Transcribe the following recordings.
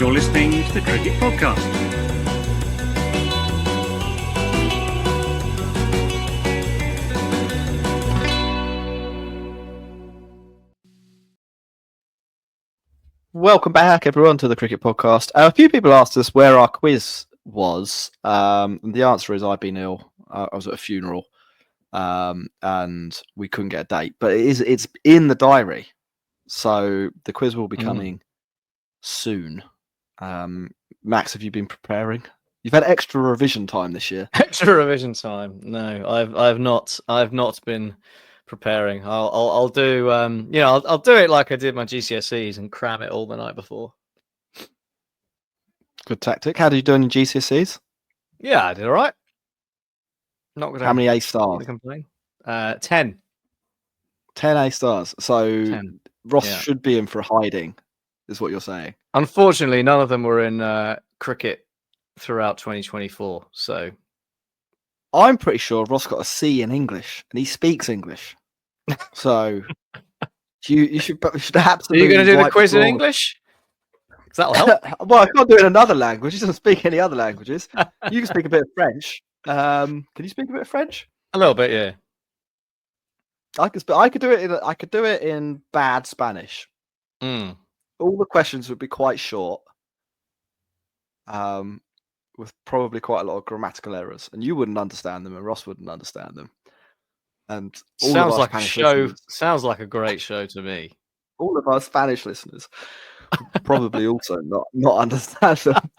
You're listening to the Cricket Podcast. Welcome back, everyone, to the Cricket Podcast. A few people asked us where our quiz was. And the answer is I've been ill. I was at a funeral, and we couldn't get a date. But it's in the diary, so the quiz will be coming soon. Max, have you been preparing? You've had extra revision time this year. Extra revision time? No, I've not been preparing. I'll do I'll do it like I did my GCSEs and cram it all the night before. Good tactic. How did you do in your GCSEs? Yeah, I did all right. Not gonna. How many A stars? Complain. 10. 10 A stars. So 10. Ross Yeah. should be in for hiding, is what you're saying. Unfortunately, none of them were in cricket throughout 2024. So I'm pretty sure Ross got a C in English, and he speaks English. So you should absolutely. Are you going to do the wipe quiz in floor. English? Because that'll help. Well, I can't do it in another language. He doesn't speak any other languages. You can speak a bit of French. Can you speak a bit of French? A little bit, yeah. I could do it. I could do it in bad Spanish. Mm. All the questions would be quite short, with probably quite a lot of grammatical errors, and you wouldn't understand them, and Ross wouldn't understand them. And all Sounds of our like a Spanish show. listeners- Sounds like a great show to me. all of our Spanish listeners would probably also not understand them.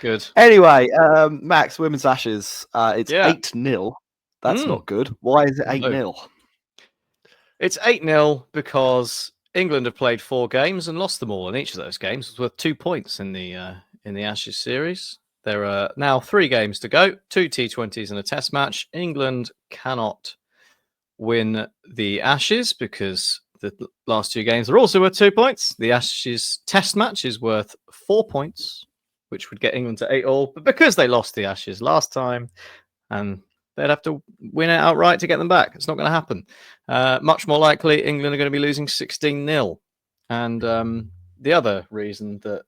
Good. Anyway, Max, Women's Ashes. It's Yeah. 8-0. That's not good. Why is it 8-0? It's 8-0 because England have played 4 games and lost them all, and each of those games was worth 2 points in the Ashes series. There are now 3 games to go, 2 T20s and a Test match. England cannot win the Ashes because the last 2 games are also worth 2 points. The Ashes Test match is worth 4 points, which would get England to 8-all. But because they lost the Ashes last time, and they'd have to win it outright to get them back. It's not going to happen. Much more likely, England are going to be losing 16-0. And the other reason that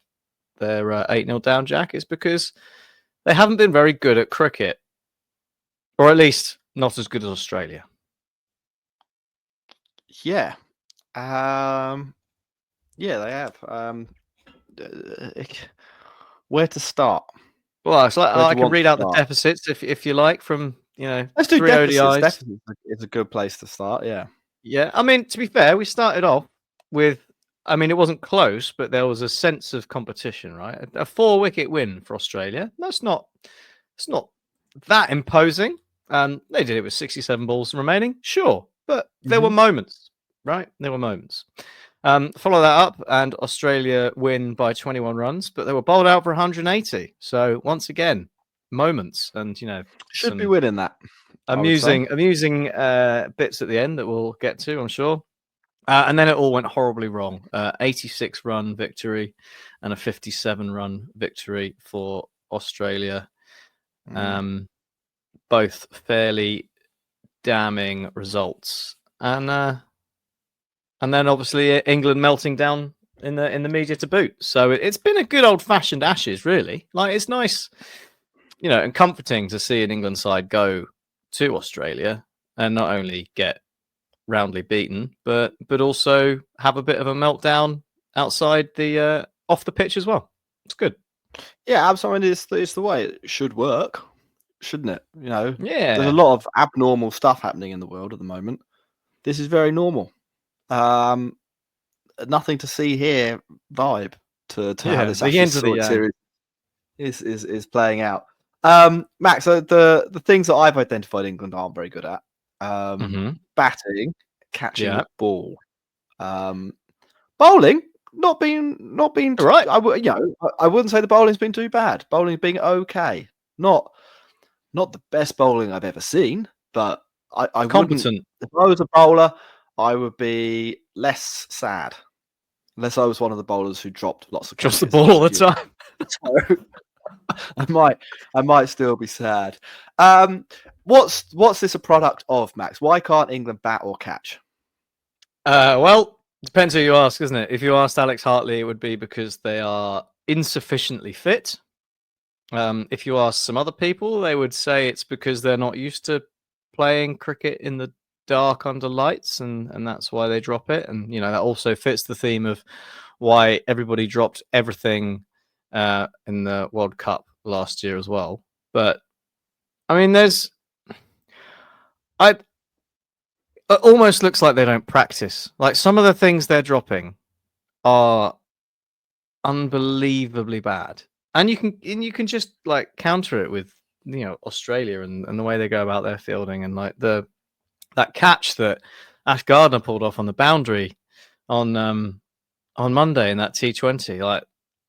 they're 8-0 down, Jack, is because they haven't been very good at cricket. Or at least not as good as Australia. Yeah. Yeah, they have. Where to start? Well, so I can read out the start? deficits if you like from, Let's do 3 deficits. ODIs. Deficits is a good place to start, yeah. Yeah, I mean, to be fair, we started off with, it wasn't close, but there was a sense of competition, right? A 4-wicket win for Australia. It's not that imposing. They did it with 67 balls remaining, sure, but there were moments, right? There were moments. Follow that up, and Australia win by 21 runs, but they were bowled out for 180. So once again, moments, and should be winning that. Amusing bits at the end that we'll get to, I'm sure. And then it all went horribly wrong. 86-run victory and a 57-run victory for Australia. Both fairly damning results. And then obviously England melting down in the media to boot. So it's been a good old-fashioned Ashes, really. Like, it's nice, and comforting to see an England side go to Australia and not only get roundly beaten, but also have a bit of a meltdown outside the off the pitch as well. It's good. Yeah, absolutely. It's the way it should work, shouldn't it? Yeah. There's a lot of abnormal stuff happening in the world at the moment. This is very normal. Nothing to see here vibe to how this series is playing out. Max, so the things that I've identified England aren't very good at. Batting, catching the ball, bowling, not being right. I wouldn't say the bowling's been too bad. Bowling being okay, not the best bowling I've ever seen, but I competent. If I was a bowler, I would be less sad, unless I was one of the bowlers who dropped lots of the ball all the time. So, I might still be sad. What's this a product of, Max? Why can't England bat or catch? Well, Depends who you ask, isn't it? If you asked Alex Hartley, it would be because they are insufficiently fit. If you ask some other people, they would say it's because they're not used to playing cricket in the dark under lights, and that's why they drop it. And that also fits the theme of why everybody dropped everything in the World Cup last year as well. But I mean, it almost looks like they don't practice. Like some of the things they're dropping are unbelievably bad, and you can just like counter it with Australia and the way they go about their fielding, and like that catch that Ash Gardner pulled off on the boundary on Monday in that T20, like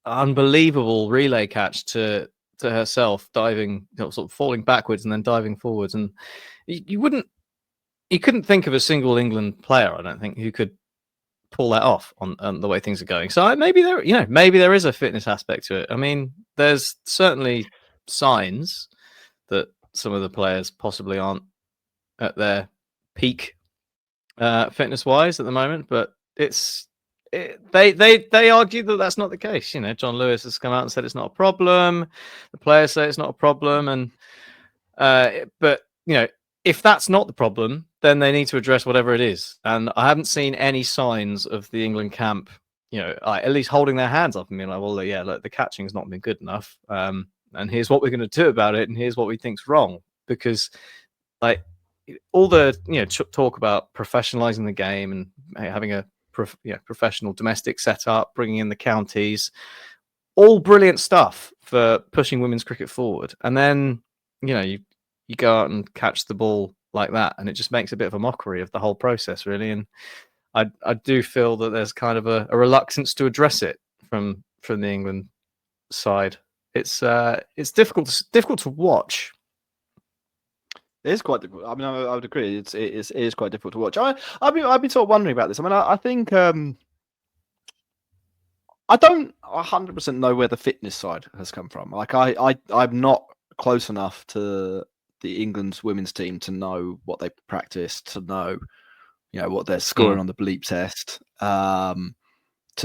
unbelievable relay catch to herself, diving, sort of falling backwards and then diving forwards, and you couldn't think of a single England player, I don't think, who could pull that off on the way things are going. So maybe there is a fitness aspect to it. I mean, there's certainly signs that some of the players possibly aren't at their peak fitness wise at the moment, but they argue that that's not the case. John Lewis has come out and said it's not a problem. The players say it's not a problem, and but if that's not the problem, then they need to address whatever it is. And I haven't seen any signs of the England camp, at least holding their hands up and being like, well, yeah, look, the catching's not been good enough. And here's what we're going to do about it. And here's what we think's wrong. Because like all the, talk about professionalizing the game and having a professional domestic setup, bringing in the counties, all brilliant stuff for pushing women's cricket forward. And then, you go out and catch the ball like that, and it just makes a bit of a mockery of the whole process, really. And I do feel that there's kind of a reluctance to address it from the England side. It's difficult to watch. It is quite difficult. I mean, I would agree. It is quite difficult to watch. I've been sort of wondering about this. I mean, I think I don't 100% know where the fitness side has come from. Like I'm not close enough to the England's women's team to know what they practice, to know, what they're scoring on the bleep test, to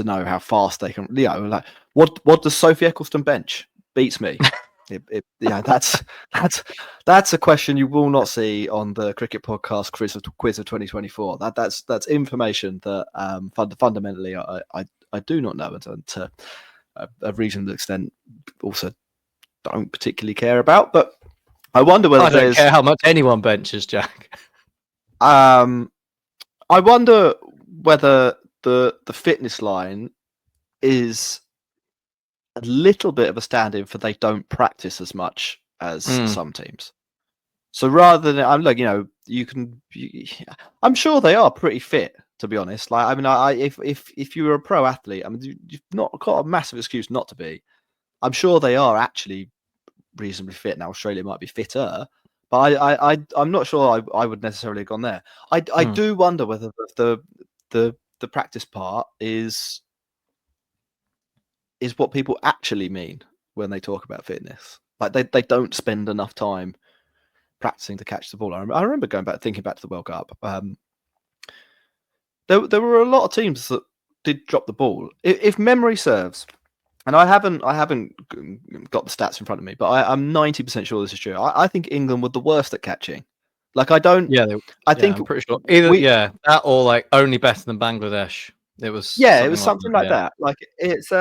know how fast they can, like what does Sophie Eccleston bench? Beats me. That's a question you will not see on the Cricket Podcast quiz of 2024. That's information that fundamentally I do not know, and to a reasonable extent also don't particularly care about. But I wonder whether I don't care how much anyone benches, Jack. I wonder whether the fitness line is a little bit of a stand-in for they don't practice as much as some teams. So rather than I'm like, I'm sure they are pretty fit, to be honest. Like, I mean, if you were a pro athlete, I mean, you've not got a massive excuse not to be. I'm sure they are actually reasonably fit. Now Australia might be fitter, but I'm not sure I would necessarily have gone there. I do wonder whether the practice part is what people actually mean when they talk about fitness. Like they don't spend enough time practicing to catch the ball. I remember thinking back to the World Cup. There were a lot of teams that did drop the ball. If memory serves, and I haven't got the stats in front of me, but I'm 90% sure this is true. I think England were the worst at catching. Like I don't. Yeah, I think I'm pretty sure either that or like only better than Bangladesh. It was something like that. Like it's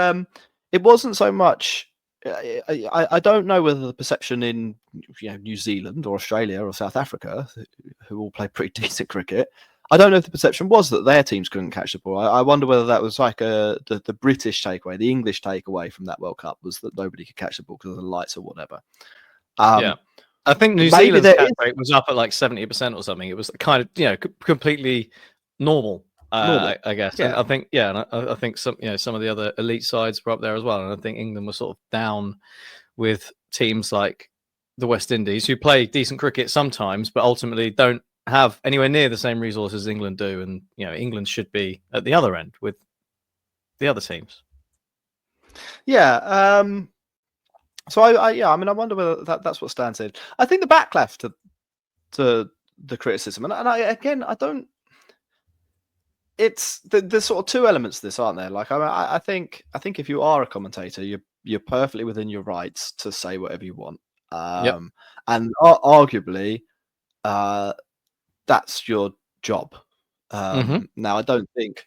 it wasn't so much. I don't know whether the perception in New Zealand or Australia or South Africa, who all play pretty decent cricket, I don't know if the perception was that their teams couldn't catch the ball. I wonder whether that was like the British takeaway, the English takeaway from that World Cup was that nobody could catch the ball because of the lights or whatever. I think New Zealand's catch rate was up at like 70% or something. It was kind of completely normal. I guess. Yeah. I think I think some of the other elite sides were up there as well, and I think England was sort of down with teams like the West Indies, who play decent cricket sometimes, but ultimately don't have anywhere near the same resources England do, and England should be at the other end with the other teams. Yeah. So I mean, I wonder whether that's what stands in. I think the backlash to the criticism, and I don't. it's there's sort of two elements to this, aren't there? Like I think if you are a commentator, you're perfectly within your rights to say whatever you want. Yep. And arguably, that's your job. Now, I don't think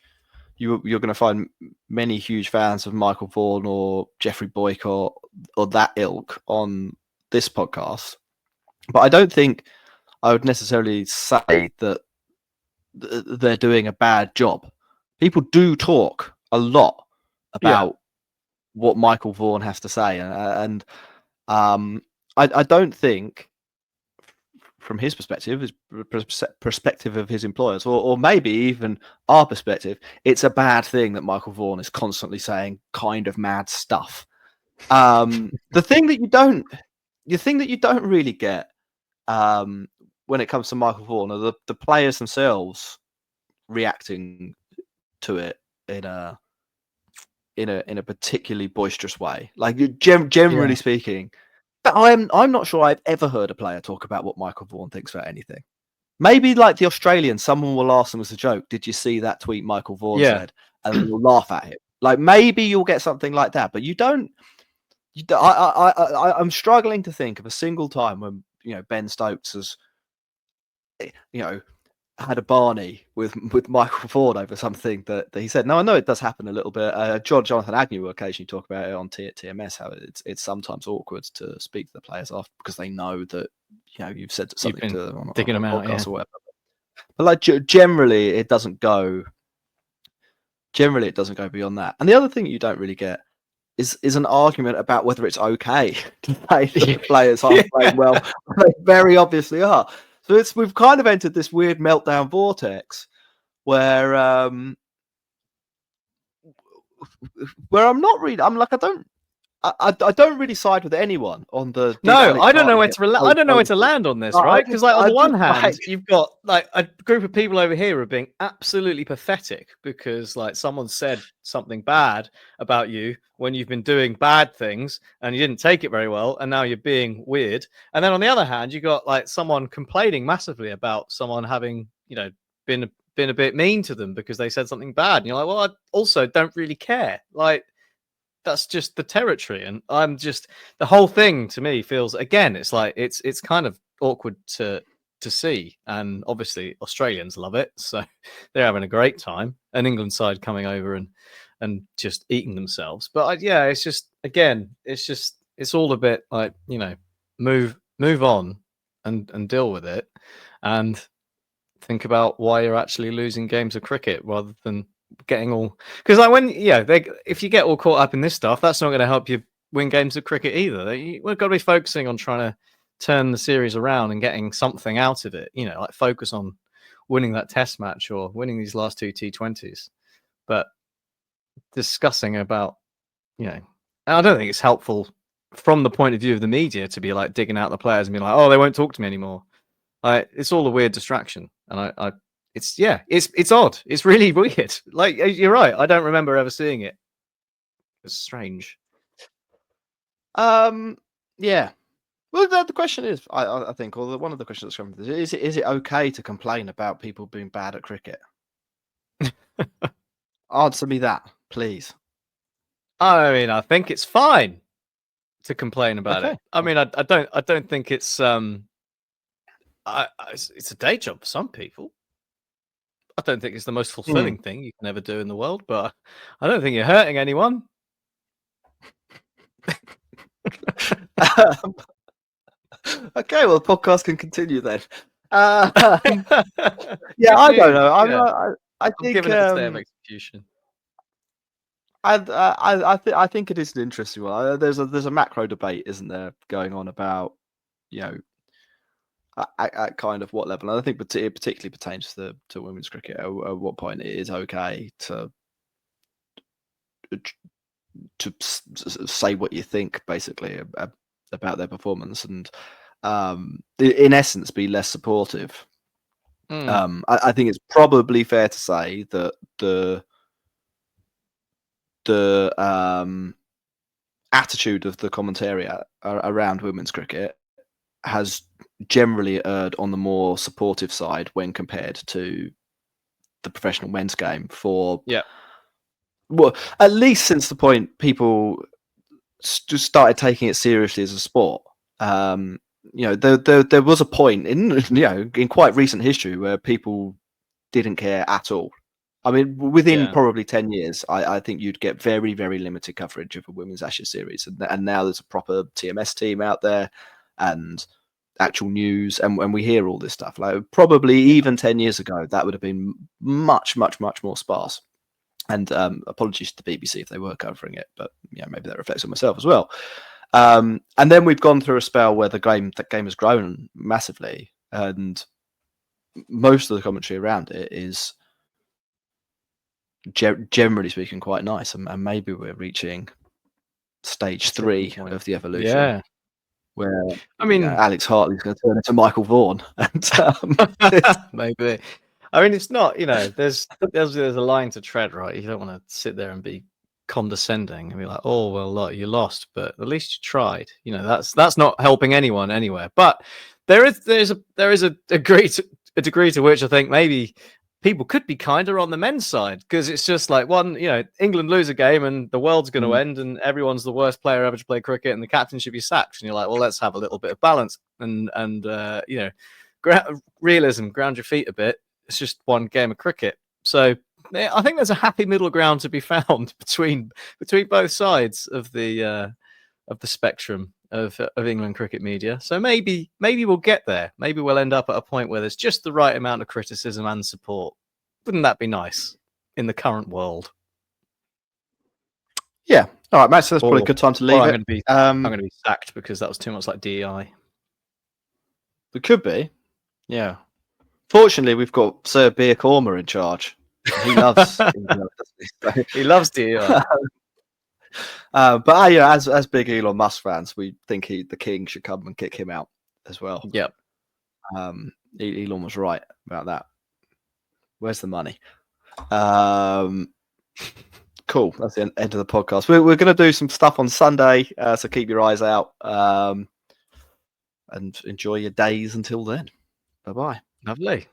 you're going to find many huge fans of Michael Vaughan or Jeffrey Boycott or that ilk on this podcast, but I don't think I would necessarily say that they're doing a bad job. People do talk a lot about what Michael Vaughan has to say, and I don't think, from his perspective, his perspective of his employers, or maybe even our perspective, it's a bad thing that Michael Vaughan is constantly saying kind of mad stuff. The thing that you don't really get when it comes to Michael Vaughan are the players themselves reacting to it in a particularly boisterous way. Like generally speaking, but I'm not sure I've ever heard a player talk about what Michael Vaughan thinks about anything. Maybe like the Australians, someone will ask them as a joke, "Did you see that tweet Michael Vaughan said?" And they'll laugh at him. Like maybe you'll get something like that, but you don't. I'm struggling to think of a single time when Ben Stokes has had a Barney with Michael Ford over something that he said. Now I know it does happen a little bit. Jonathan Agnew will occasionally talk about it on TMS, how it's sometimes awkward to speak to the players after because they know that you've said something to them on a podcast or whatever. But like generally it doesn't go beyond that. And the other thing you don't really get is an argument about whether it's okay to say that the players aren't playing well. They very obviously are. So we've kind of entered this weird meltdown vortex where I'm not really. I don't really side with anyone on the. No, I don't know where to. I don't know where to land on this, right? Because like on the one hand, you've got like a group of people over here are being absolutely pathetic because like someone said something bad about you when you've been doing bad things and you didn't take it very well, and now you're being weird. And then on the other hand, you got like someone complaining massively about someone having been a bit mean to them because they said something bad, and you're like, well, I also don't really care, like. That's just the territory, and I'm just the whole thing to me feels again. It's like it's kind of awkward to see, and obviously Australians love it, so they're having a great time. An England side coming over and just eating themselves, but it's just again, it's all a bit like move on and deal with it, and think about why you're actually losing games of cricket rather than getting all because like when if you get all caught up in this stuff, that's not going to help you win games of cricket either. We've got to be focusing on trying to turn the series around and getting something out of it, like focus on winning that test match or winning these last two T20s. But discussing about I don't think it's helpful from the point of view of the media to be like digging out the players and be like, oh, they won't talk to me anymore. It's all a weird distraction, and it's odd. It's really weird. Like you're right. I don't remember ever seeing it. It's strange. Yeah. Well, the question is, I think, or one of the questions that's coming is it okay to complain about people being bad at cricket? Answer me that, please. I mean, I think it's fine to complain about it. I mean, I don't think it's it's a day job for some people. I don't think it's the most fulfilling thing you can ever do in the world, but I don't think you're hurting anyone. Okay, well, the podcast can continue then. I don't know. I think giving it a stay of execution. I think it is an interesting one. There's a macro debate, isn't there, going on about at kind of what level, and I think it particularly pertains to women's cricket. At what point it is okay to say what you think, basically, about their performance, and in essence, be less supportive. I think it's probably fair to say that the attitude of the commentary around women's cricket has generally erred on the more supportive side when compared to the professional men's game for Yeah. well, at least since the point people just started taking it seriously as a sport. There was a point in quite recent history where people didn't care at all. I mean, within probably 10 years, I think you'd get very, very limited coverage of a women's Ashes series. And now there's a proper TMS team out there and actual news. And we hear all this stuff. Like probably even 10 years ago, that would have been much, much, much more sparse. And apologies to the BBC if they were covering it. But maybe that reflects on myself as well. And then we've gone through a spell where the game has grown massively. And most of the commentary around it is generally speaking quite nice, and maybe we're reaching stage 3 of the evolution, where I mean Alex Hartley's going to turn into Michael Vaughan, and maybe. I mean, it's not, there's a line to tread, right? You don't want to sit there and be condescending and be like, oh well, look, you lost, but at least you tried. That's not helping anyone anywhere. But there is a degree to which I think maybe people could be kinder on the men's side, because it's just like England lose a game and the world's going to end and everyone's the worst player ever to play cricket and the captain should be sacked, and you're like, well, let's have a little bit of balance and realism, ground your feet a bit. It's just one game of cricket. So I think there's a happy middle ground to be found between both sides of the spectrum of England cricket media. So maybe we'll get there. Maybe we'll end up at a point where there's just the right amount of criticism and support. Wouldn't that be nice in the current world? Yeah. All right, Matt. So that's probably a good time to leave I'm it. I'm going to be sacked because that was too much like DEI. It could be. Yeah. Fortunately, we've got Sir Beer Korma in charge. He loves he loves DEI. But as big Elon Musk fans, we think the king should come and kick him out as well. Yep. Elon was right about that. Where's the money? Cool. That's the end of the podcast. We're going to do some stuff on Sunday, so keep your eyes out and enjoy your days until then. Bye-bye. Lovely.